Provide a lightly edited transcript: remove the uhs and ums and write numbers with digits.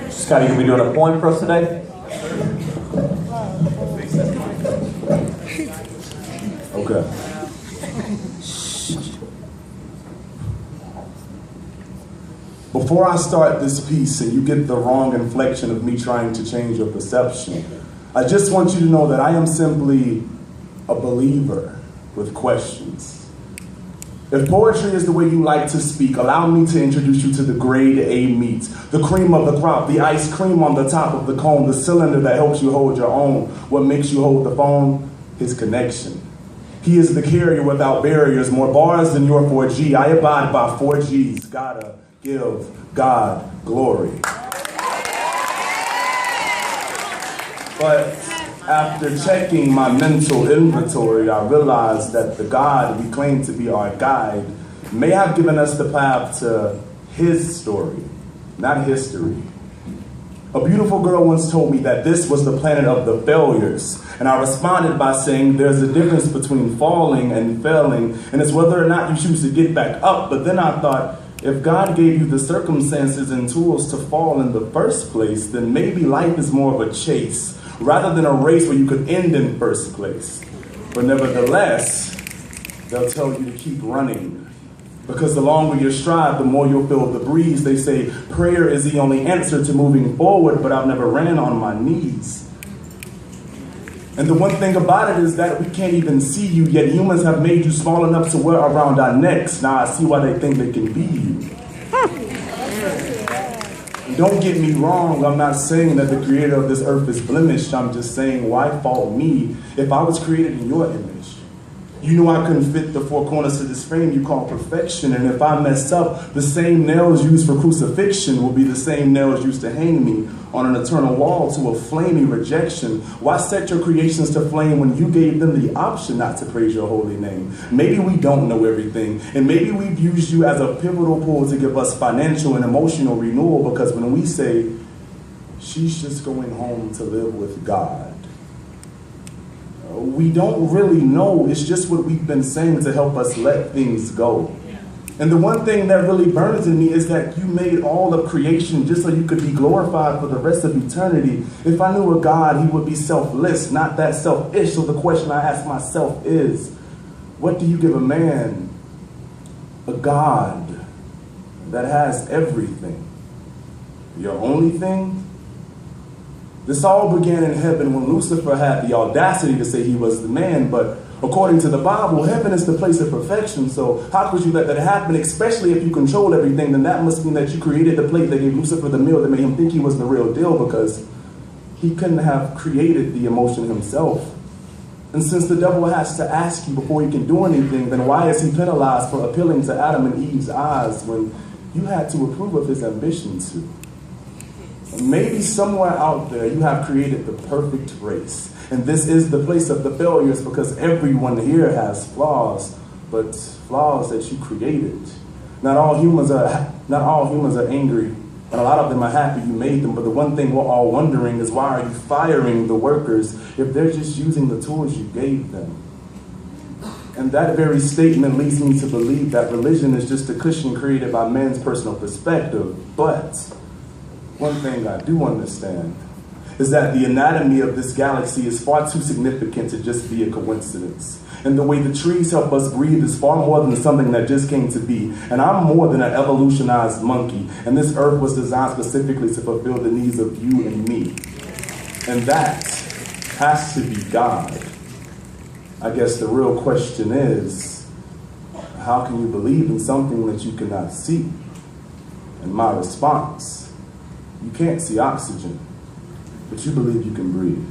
Scotty, can we do a poem for us today? Okay. Before I start this piece and you get the wrong inflection of me trying to change your perception, I just want you to know that I am simply a believer with questions. If poetry is the way you like to speak, allow me to introduce you to the grade A meat, the cream of the crop, the ice cream on the top of the cone, the cylinder that helps you hold your own. What makes you hold the phone? His connection. He is the carrier without barriers, more bars than your 4G. I abide by 4 Gs. Gotta give God glory. But after checking my mental inventory, I realized that the God we claim to be our guide may have given us the path to his story, not history. A beautiful girl once told me that this was the planet of the failures, and I responded by saying there's a difference between falling and failing, and it's whether or not you choose to get back up. But then I thought, if God gave you the circumstances and tools to fall in the first place, then maybe life is more of a chase, rather than a race where you could end in first place. But nevertheless, they'll tell you to keep running, because the longer you strive, the more you'll feel the breeze. They say prayer is the only answer to moving forward, but I've never ran on my knees. And the one thing about it is that we can't even see you, yet humans have made you small enough to wear around our necks. Now I see why they think they can be you. Don't get me wrong, I'm not saying that the creator of this earth is blemished. I'm just saying, why fault me if I was created in your image? You knew I couldn't fit the 4 corners to this frame you call perfection, and if I messed up, the same nails used for crucifixion will be the same nails used to hang me on an eternal wall to a flaming rejection. Why set your creations to flame when you gave them the option not to praise your holy name? Maybe we don't know everything, and maybe we've used you as a pivotal pull to give us financial and emotional renewal, because when we say, she's just going home to live with God, we don't really know. It's just what we've been saying to help us let things go. And the one thing that really burns in me is that you made all of creation just so you could be glorified for the rest of eternity. If I knew a God, he would be selfless, not that selfish. So the question I ask myself is, what do you give a man? A God that has everything. Your only thing? This all began in heaven when Lucifer had the audacity to say he was the man, but according to the Bible, heaven is the place of perfection. So how could you let that happen? Especially if you control everything, then that must mean that you created the plate that gave Lucifer the meal that made him think he was the real deal, because he couldn't have created the emotion himself. And since the devil has to ask you before he can do anything, then why is he penalized for appealing to Adam and Eve's eyes when you had to approve of his ambition too? Maybe somewhere out there you have created the perfect race. And this is the place of the failures, because everyone here has flaws, but flaws that you created. Not all humans are angry, and a lot of them are happy you made them. But the one thing we're all wondering is, why are you firing the workers if they're just using the tools you gave them? And that very statement leads me to believe that religion is just a cushion created by man's personal perspective. But one thing I do understand is that the anatomy of this galaxy is far too significant to just be a coincidence. And the way the trees help us breathe is far more than something that just came to be. And I'm more than an evolutionized monkey. And this earth was designed specifically to fulfill the needs of you and me. And that has to be God. I guess the real question is, how can you believe in something that you cannot see? And my response, you can't see oxygen, but you believe you can breathe.